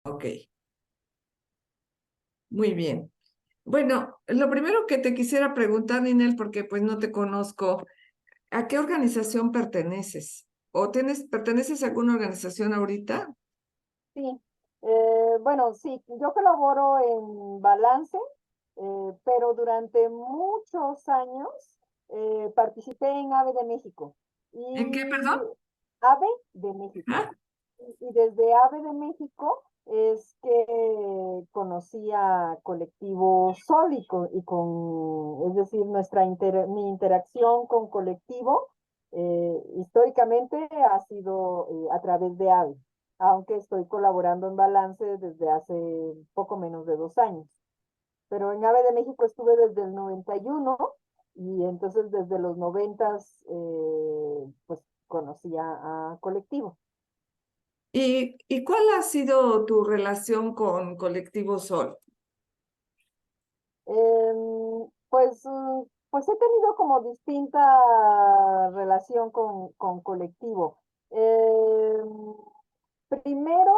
Ok, muy bien. Bueno, lo primero que te quisiera preguntar, Ninel, porque pues no te conozco, ¿a qué organización perteneces? ¿O perteneces a alguna organización ahorita? Sí, bueno, sí, yo colaboro en Balance, pero durante muchos años participé en AVE de México ¿En qué, y perdón? AVE de México. ¿Ah? Y desde AVE de México es que conocí a Colectivo Sol es decir, mi interacción con Colectivo históricamente ha sido a través de AVE, aunque estoy colaborando en Balance desde hace poco menos de 2 años. Pero en AVE de México estuve desde el 91 y entonces desde los 90 pues conocí a Colectivo. ¿Y cuál ha sido tu relación con Colectivo Sol? Pues he tenido como distinta relación con Colectivo. Em, Primero,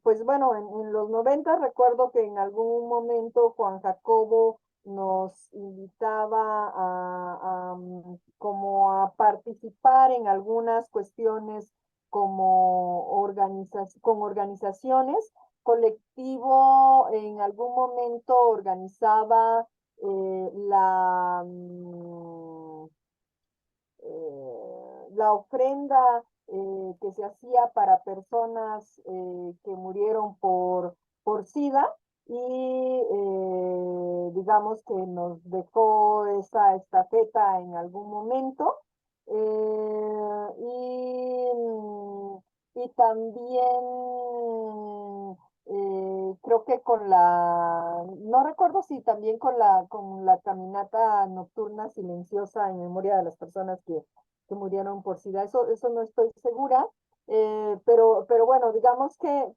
pues bueno, en los 90 recuerdo que en algún momento Juan Jacobo nos invitaba como a participar en algunas cuestiones con organizaciones. Colectivo en algún momento organizaba la ofrenda que se hacía para personas que murieron por SIDA y digamos que nos dejó esa estafeta en algún momento. Y también creo que no recuerdo si también con la caminata nocturna silenciosa en memoria de las personas que murieron por SIDA, eso no estoy segura, pero bueno, digamos que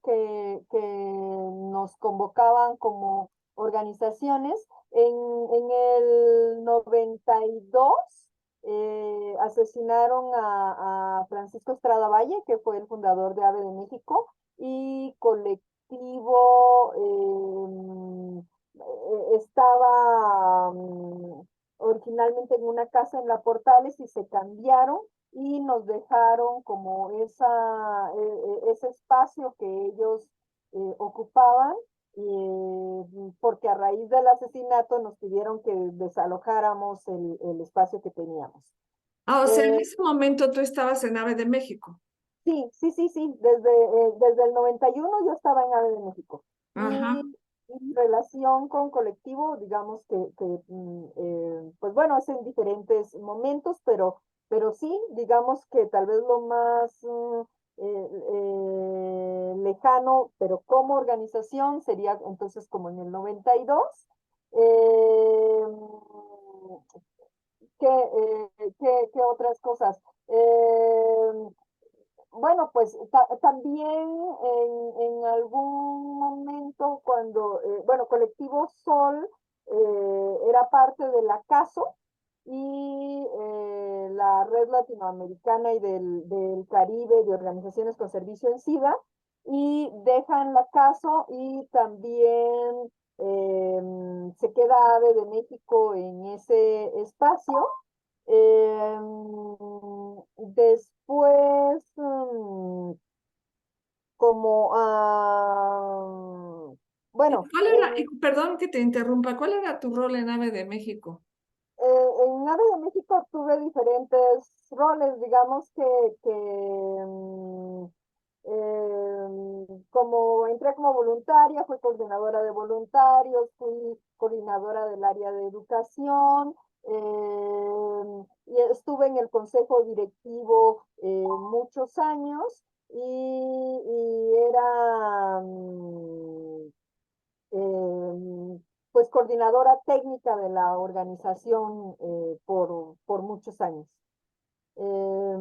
nos convocaban como organizaciones. En el 92 asesinaron a Francisco Estrada Valle, que fue el fundador de AVE de México, y Colectivo estaba originalmente en una casa en La Portales y se cambiaron y nos dejaron como ese espacio que ellos ocupaban, porque a raíz del asesinato nos pidieron que desalojáramos el espacio que teníamos. Ah, o sea, en Eh, ese momento tú estabas en AVE de México. Sí, sí, sí, sí. Desde el 91 yo estaba en AVE de México. Ajá. Y mi relación con colectivo, digamos pues bueno, es en diferentes momentos, pero sí, digamos que tal vez lo más lejano, pero como organización, sería entonces como en el 92. Eh, ¿Qué otras cosas? Bueno, pues también en algún momento cuando, bueno, Colectivo Sol era parte de la CASO y la Red Latinoamericana y del Caribe de Organizaciones con Servicio en SIDA, y dejan la CASO y también se queda AVE de México en ese espacio. Después, como, ¿Y bueno, cuál era, perdón que te interrumpa, cuál era tu rol en AVE de México? en AVE de México tuve diferentes roles, digamos como entré como voluntaria, fui coordinadora de voluntarios, fui coordinadora del área de educación, y estuve en el consejo directivo muchos años y era pues coordinadora técnica de la organización por muchos años. Eh,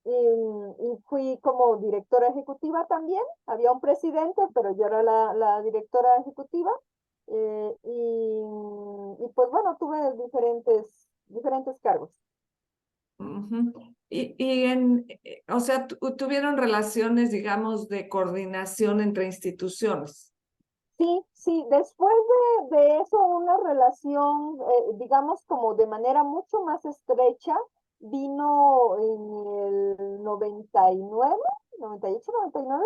y fui como directora ejecutiva también. Había un presidente, pero yo era la directora ejecutiva. Y pues bueno, tuve diferentes cargos. Ujú. O sea, tuvieron relaciones, digamos, de coordinación entre instituciones. Sí, sí, después de eso, una relación, digamos, como de manera mucho más estrecha, vino en el 99, 98, 99,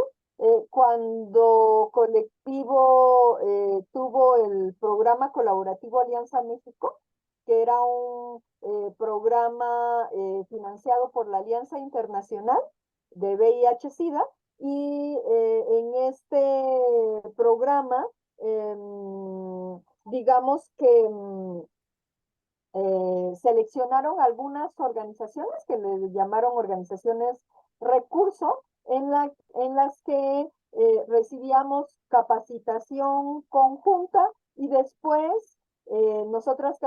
cuando Colectivo tuvo el programa colaborativo Alianza México, que era un programa financiado por la Alianza Internacional de VIH-Sida, y en este programa, digamos que seleccionaron algunas organizaciones que le llamaron organizaciones recurso, en las que recibíamos capacitación conjunta y después nosotras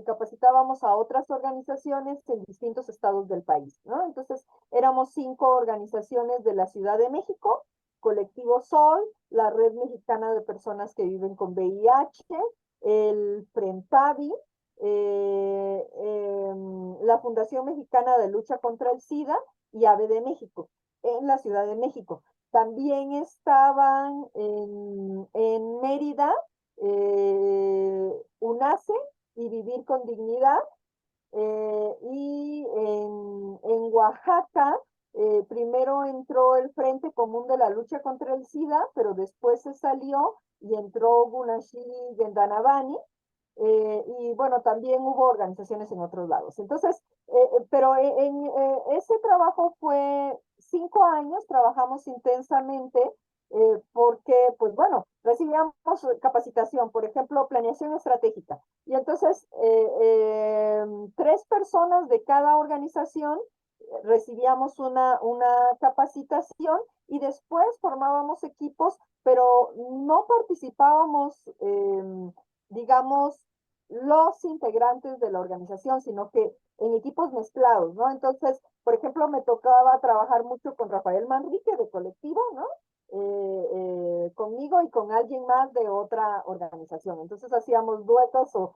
capacitábamos a otras organizaciones en distintos estados del país, ¿no? Entonces, éramos 5 organizaciones de la Ciudad de México: Colectivo Sol, la Red Mexicana de Personas que Viven con VIH, el FRENPAVI, la Fundación Mexicana de Lucha contra el SIDA y AVE de México, en la Ciudad de México. También estaban en Mérida, UNACE y Vivir con Dignidad, y en Oaxaca, primero entró el Frente Común de la Lucha contra el SIDA, pero después se salió y entró Gunashi Gendanabani, y bueno, también hubo organizaciones en otros lados. Entonces, pero ese trabajo fue 5 años, trabajamos intensamente, porque, pues bueno, recibíamos capacitación, por ejemplo, planeación estratégica. Y entonces, 3 personas de cada organización recibíamos una capacitación y después formábamos equipos, pero no participábamos, digamos, los integrantes de la organización, sino que en equipos mezclados, ¿no? Entonces, por ejemplo, me tocaba trabajar mucho con Rafael Manrique de Colectivo, ¿no? Conmigo y con alguien más de otra organización. Entonces hacíamos duetos o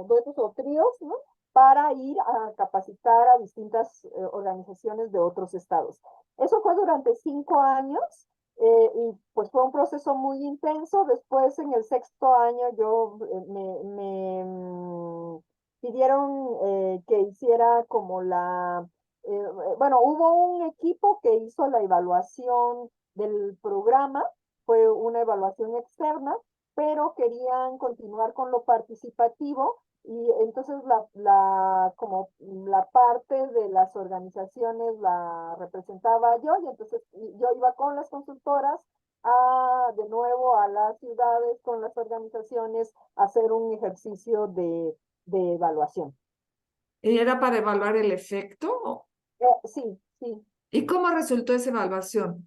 duetos o tríos, ¿no? Para ir a capacitar a distintas organizaciones de otros estados. Eso fue durante 5 años, y pues fue un proceso muy intenso. Después, en el 6.º año, yo pidieron que hiciera como bueno, hubo un equipo que hizo la evaluación del programa, fue una evaluación externa, pero querían continuar con lo participativo, y entonces como la parte de las organizaciones la representaba yo, y entonces yo iba con las consultoras de nuevo a las ciudades con las organizaciones a hacer un ejercicio de evaluación. ¿Y era para evaluar el efecto? Sí, sí. ¿Y cómo resultó esa evaluación?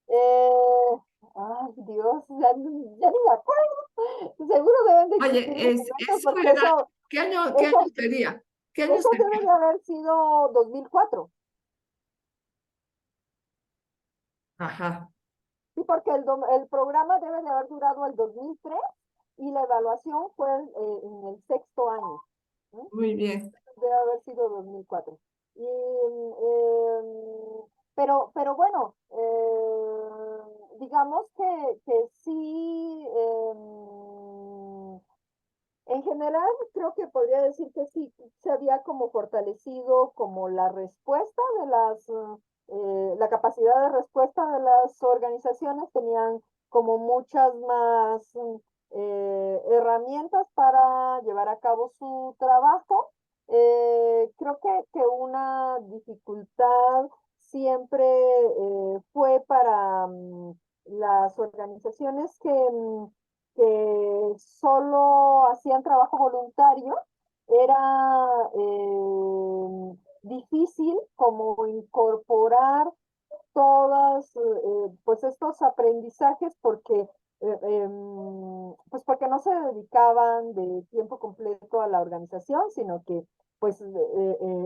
Eh, Ay, Dios, ya ni me acuerdo. Seguro deben de existir Oye, documentos, eso porque era, qué año eso, sería? ¿Qué año eso sería? debe de haber sido 2004. Ajá, Sí, porque el programa debe de haber durado el 2003 y la evaluación fue en el 6.º año. ¿Sí? muy bien. Debe haber sido 2004. Y, pero bueno, digamos que sí, en general creo que podría decir que sí se había como fortalecido como la respuesta de la capacidad de respuesta de las organizaciones. Tenían como muchas más herramientas para llevar a cabo su trabajo. Creo que una dificultad siempre fue para las organizaciones que solo hacían trabajo voluntario. Era difícil como incorporar todas, pues estos aprendizajes, porque pues porque no se dedicaban de tiempo completo a la organización, sino que pues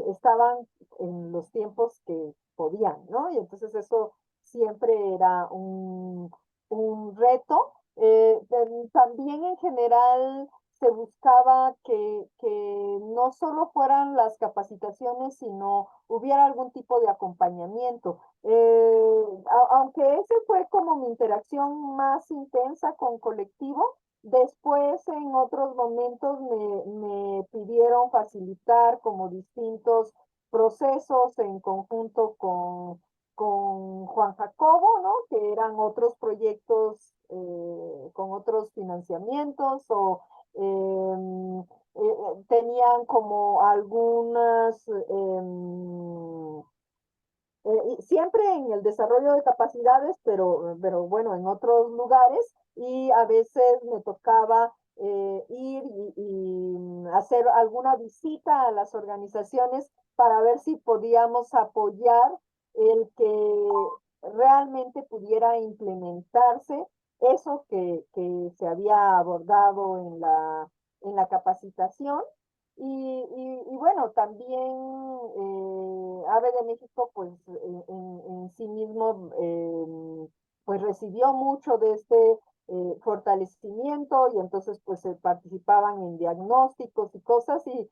estaban en los tiempos que podían, ¿no? Y entonces eso siempre era un reto. También en general se buscaba que no solo fueran las capacitaciones, sino hubiera algún tipo de acompañamiento. Aunque ese fue como mi interacción más intensa con colectivo, después en otros momentos me pidieron facilitar como distintos procesos en conjunto con Juan Jacobo, ¿no? Que eran otros proyectos con otros financiamientos o tenían como algunas, siempre en el desarrollo de capacidades, pero bueno, en otros lugares y a veces me tocaba ir y hacer alguna visita a las organizaciones para ver si podíamos apoyar el que realmente pudiera implementarse eso que se había abordado en la capacitación. Y bueno, también AVE de México, pues en sí mismo, pues recibió mucho de este fortalecimiento y entonces pues participaban en diagnósticos y cosas y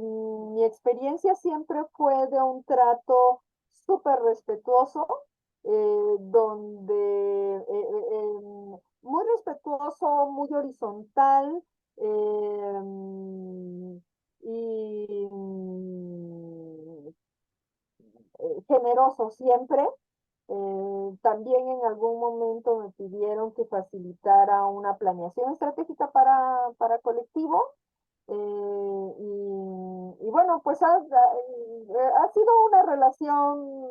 mi experiencia siempre fue de un trato súper respetuoso, donde muy respetuoso, muy horizontal, y generoso siempre. También en algún momento me pidieron que facilitara una planeación estratégica para colectivo. Y bueno, pues ha sido una relación,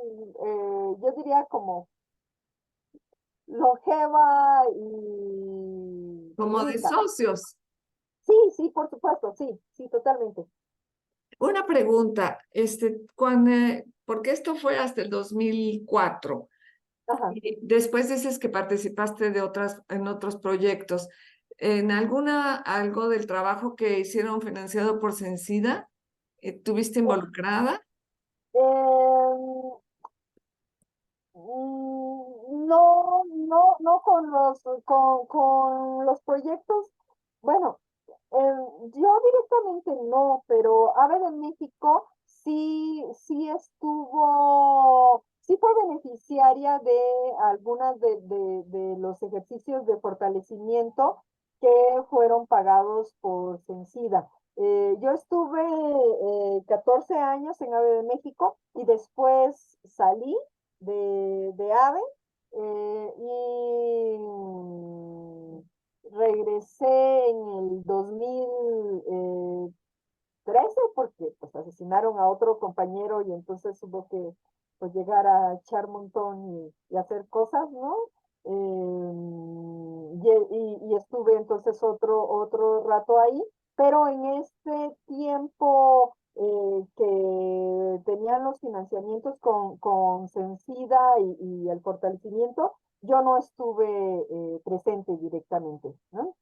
yo diría como longeva y Como de rica. socios. Sí, sí, por supuesto, sí, sí, totalmente. Una pregunta, porque esto fue hasta el 2004. Ajá. Y después dices que participaste en otros proyectos. ¿En algo del trabajo que hicieron financiado por Sencida, tuviste involucrada? Eh, no, no, no con los proyectos. Bueno, yo directamente no, pero AVE de México sí fue beneficiaria de algunas de los ejercicios de fortalecimiento que fueron pagados por Sencida. Yo estuve 14 años en AVE de México y después salí de AVE y regresé en el 2013 porque pues asesinaron a otro compañero y entonces hubo que pues llegar a echar montón y hacer cosas, ¿no? Y estuve entonces otro rato ahí, pero en este tiempo que tenían los financiamientos con Sencida y el fortalecimiento, yo no estuve presente directamente, ¿no?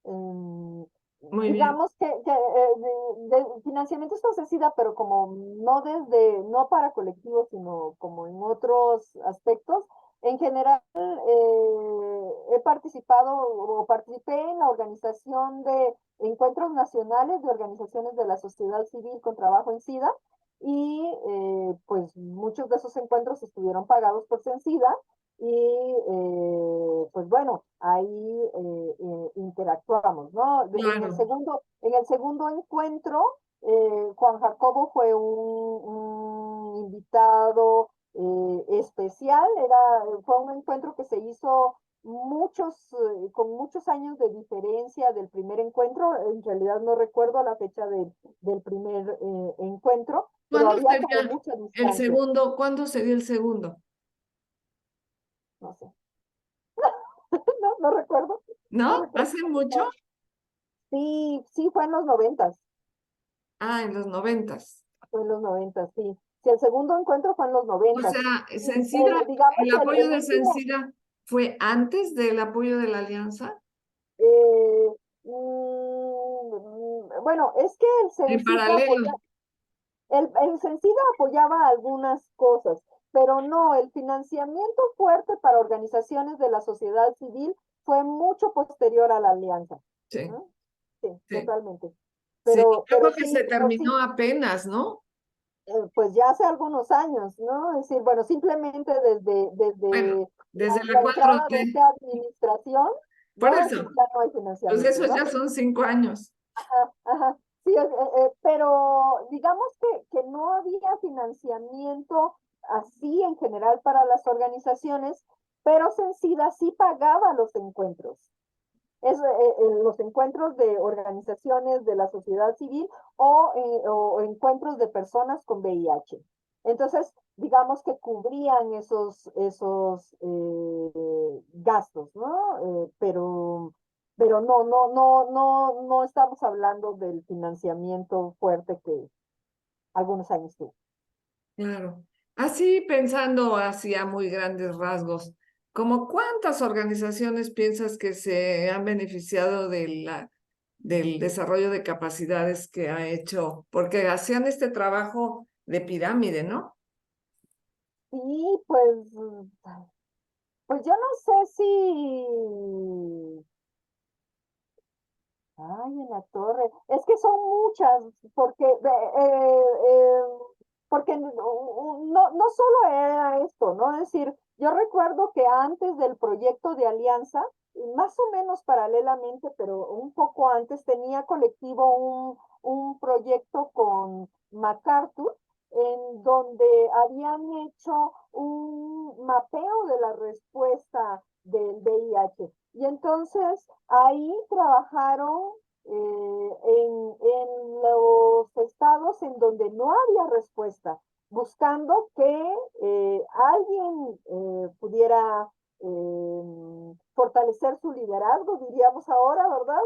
Em, Muy bien. digamos de financiamientos con Sencida, pero como no para colectivos, sino como en otros aspectos. En general, he participado o participé en la organización de encuentros nacionales de organizaciones de la sociedad civil con trabajo en SIDA y pues muchos de esos encuentros estuvieron pagados por Sencida y pues bueno, ahí interactuamos, ¿no? Claro. En el segundo encuentro, Juan Jacobo fue un invitado especial, fue un encuentro que se hizo con muchos años de diferencia del primer encuentro, en realidad no recuerdo la fecha del primer encuentro, pero ¿Cuándo había se dio como mucha el distancia, segundo? ¿Cuándo se dio el segundo? no sé, no recuerdo, no ¿No? recuerdo. ¿Hace mucho? Sí, sí, fue en los noventas, Ah, en los 90. fue en los noventas, sí. Sí, el segundo encuentro fue en los O noventas. sea, Y digamos, el apoyo el de último, Sencida fue antes del apoyo de la Alianza, eh, bueno, es que en paralelo. El Sencida apoyaba algunas cosas, pero no, el financiamiento fuerte para organizaciones de la sociedad civil fue mucho posterior a la alianza. sí, ¿no? Sí, sí. totalmente. Sí, Pero algo que sí, se terminó apenas, ¿no? pues ya hace algunos años, ¿no? Es decir, bueno, simplemente Bueno, desde desde la la cuatro entrada de t esta administración, por ¿no? Es decir, eso, ya no hay pues financiamiento, esos ¿no? ya son 5 años. Ajá, sí, pero digamos que no había financiamiento así en general para las organizaciones, pero Sencida sí pagaba los encuentros. Los encuentros de organizaciones de la sociedad civil o encuentros de personas con VIH. Entonces, digamos que cubrían esos gastos, ¿no? Pero no estamos hablando del financiamiento fuerte que algunos años tuvo. Claro. Así pensando hacia muy grandes rasgos, ¿como cuántas organizaciones piensas que se han beneficiado del desarrollo de capacidades que ha hecho? Porque hacían este trabajo de pirámide, ¿no? Y pues yo no sé si ay, en la torre. Es que son muchas, porque no solo era esto, ¿no? Es decir, yo recuerdo que antes del proyecto de Alianza, más o menos paralelamente, pero un poco antes, tenía colectivo un proyecto con MacArthur, en donde habían hecho un mapeo de la respuesta del VIH. Y entonces ahí trabajaron en los estados en donde no había respuesta, buscando que alguien pudiera fortalecer su liderazgo, diríamos ahora, ¿verdad?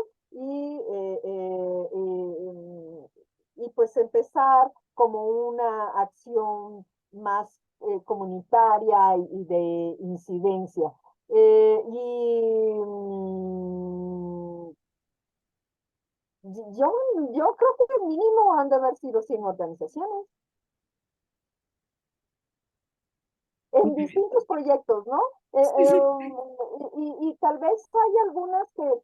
Y pues empezar como una acción más comunitaria y de incidencia. Eh, y mm, yo, yo creo que mínimo han de haber sido 100 organizaciones en distintos proyectos, ¿no? Sí, sí. Y tal vez hay algunas que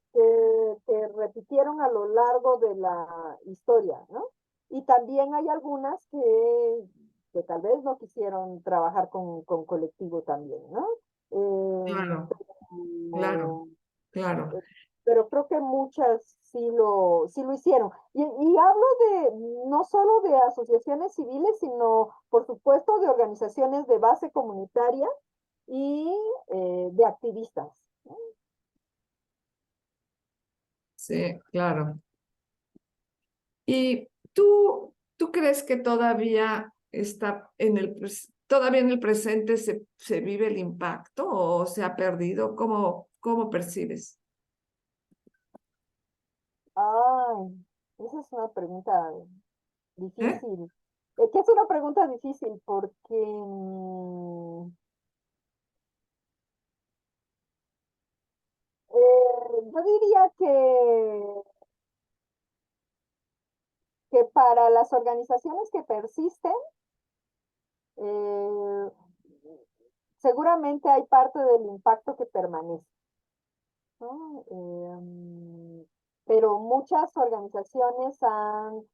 repitieron a lo largo de la historia, ¿no? Y también hay algunas que tal vez no quisieron trabajar con colectivo también, ¿no? Claro, claro, Pero, claro. pero creo que muchas sí lo hicieron. Y hablo de no solo de asociaciones civiles, sino por supuesto de organizaciones de base comunitaria y de activistas. Sí, claro. ¿Y tú crees que todavía está todavía en el presente se vive el impacto o se ha perdido? ¿Cómo percibes? Ay, esa es una pregunta ¿Eh? difícil. Que es una pregunta difícil porque yo diría que para las organizaciones que persisten, eh, seguramente hay parte del impacto que permanece, ¿no? Pero muchas organizaciones han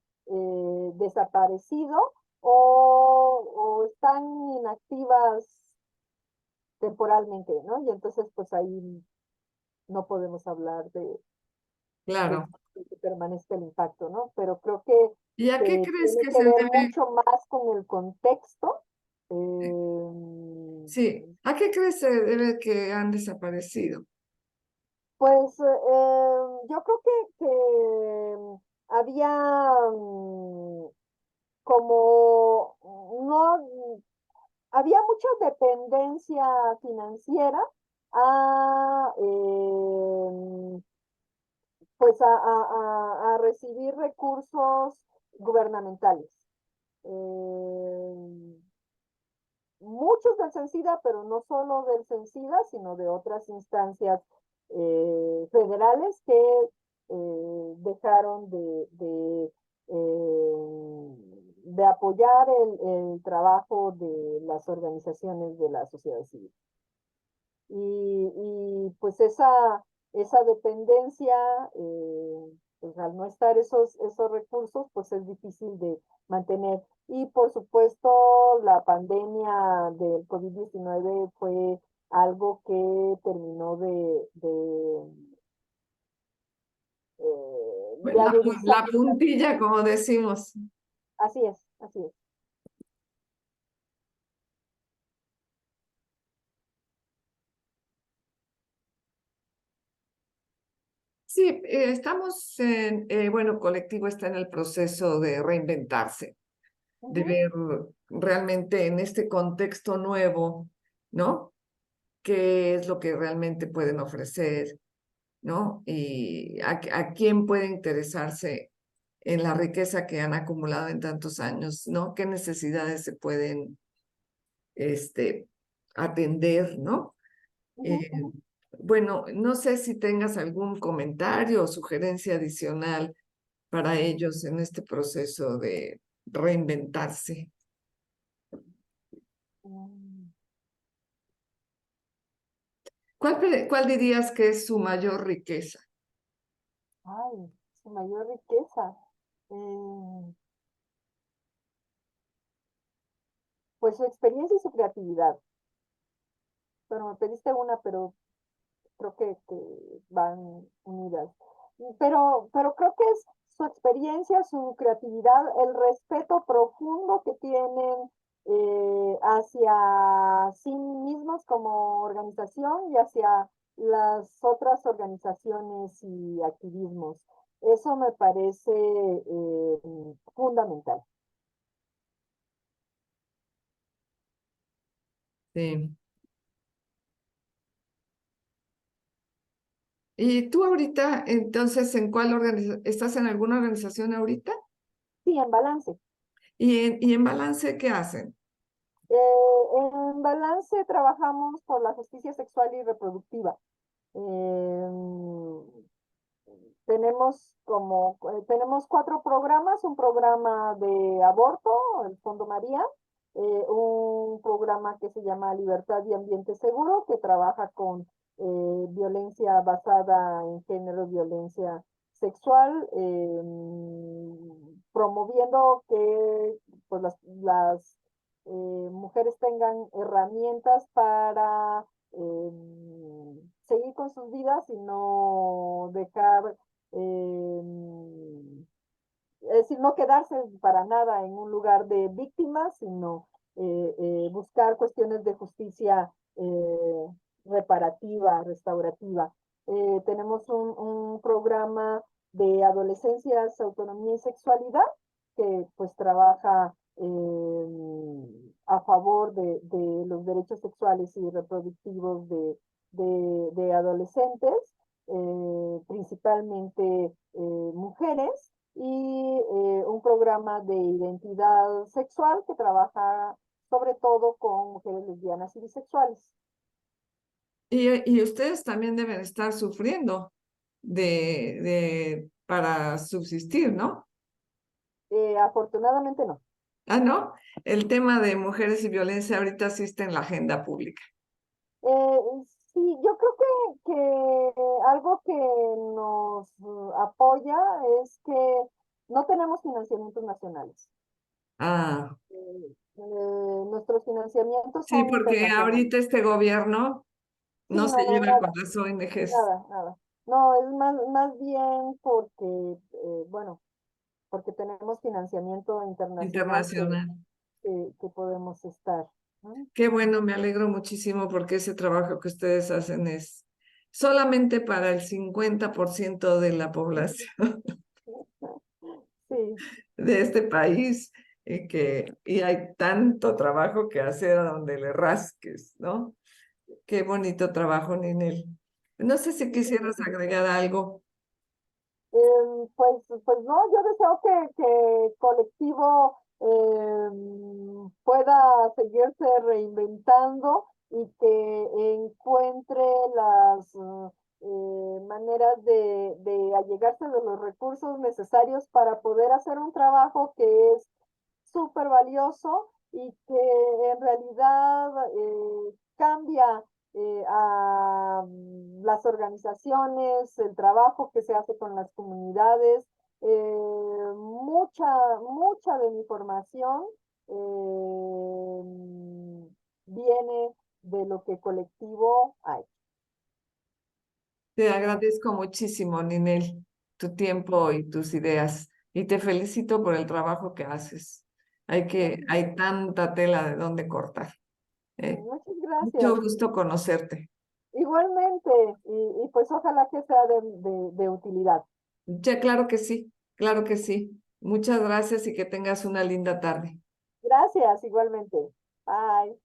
desaparecido o están inactivas temporalmente, ¿no? Y entonces, pues ahí no podemos hablar de Claro. que permanezca el impacto, ¿no? Pero creo ¿Y a qué que crees tiene que que se ver debe? mucho más con el contexto. Sí, ¿a qué crees se debe que han desaparecido? Pues yo creo que había como no había mucha dependencia financiera a pues a recibir recursos gubernamentales. Eh, Muchos del Cencida, pero no solo del Cencida, sino de otras instancias federales que dejaron de apoyar el trabajo de las organizaciones de la sociedad civil. Y pues esa dependencia, pues al no estar esos recursos, pues es difícil de mantener. Y por supuesto, la pandemia del COVID-19 fue algo que terminó de Bueno, agudizar. la puntilla, como decimos. Así es, así es. Sí, estamos bueno, colectivo está en el proceso de reinventarse, de Ujú, ver realmente en este contexto nuevo, ¿no? ¿Qué es lo que realmente pueden ofrecer, ¿no? Y a quién puede interesarse en la riqueza que han acumulado en tantos años, ¿no? ¿Qué necesidades se pueden, este, atender, ¿no? ujú, Eh, ujú. bueno, no sé si tengas algún comentario o sugerencia adicional para ellos en este proceso de reinventarse. Mm, ¿Cuál dirías que es su mayor riqueza? Ay, su mayor riqueza. Eh, pues su experiencia y su creatividad. Pero me pediste una, pero creo que van unidas. Pero creo que es su experiencia, su creatividad, el respeto profundo que tienen hacia sí mismos como organización y hacia las otras organizaciones y activismos. Eso me parece fundamental. Sí. ¿Y tú ahorita, entonces, en cuál organización, estás en alguna organización ahorita? Sí, en balance. ¿Y en balance qué hacen? En balance trabajamos por la justicia sexual y reproductiva. Tenemos 4 programas, un programa de aborto, el Fondo María, un programa que se llama Libertad y Ambiente Seguro, que trabaja con violencia basada en género, violencia sexual, promoviendo que pues, mujeres tengan herramientas para seguir con sus vidas y no dejar, es decir, no quedarse para nada en un lugar de víctimas, sino buscar cuestiones de justicia reparativa, restaurativa. Tenemos un programa de adolescencias, autonomía y sexualidad que pues trabaja a favor de los derechos sexuales y reproductivos de adolescentes, principalmente mujeres, y un programa de identidad sexual que trabaja sobre todo con mujeres lesbianas y bisexuales. Y ustedes también deben estar sufriendo para subsistir, ¿no? Afortunadamente no. Ah, ¿no? El tema de mujeres y violencia ahorita sí está en la agenda pública. Sí, yo creo que algo que nos apoya es que no tenemos financiamientos nacionales. Ah, Nuestros financiamientos sí, son porque internacionales. ahorita este gobierno Sí, no se no, no, lleva con nada, las ONGs nada, nada. No, es más bien porque, bueno, porque tenemos financiamiento internacional internacional. que podemos estar, ¿no? Qué Ujú. bueno, me alegro muchísimo porque ese trabajo que ustedes hacen es solamente para el 50% de la población Sí, de este país y hay tanto trabajo que hacer a donde le rasques, ¿no? Qué bonito trabajo, Ninel. No sé si quisieras agregar algo. pues no, yo deseo que colectivo pueda seguirse reinventando y que encuentre las maneras de allegarse de los recursos necesarios para poder hacer un trabajo que es súper valioso y que en realidad cambia a las organizaciones, el trabajo que se hace con las comunidades. Mucha de mi formación viene de lo que colectivo hay. Te agradezco muchísimo, Ninel, tu tiempo y tus ideas. Y te felicito por el trabajo que haces. Hay tanta tela de dónde cortar. Muchas Mucho gracias. gusto conocerte. Igualmente, y pues ojalá que sea de utilidad. Ya, claro que sí, claro que sí. Muchas gracias y que tengas una linda tarde. Gracias, igualmente. Bye.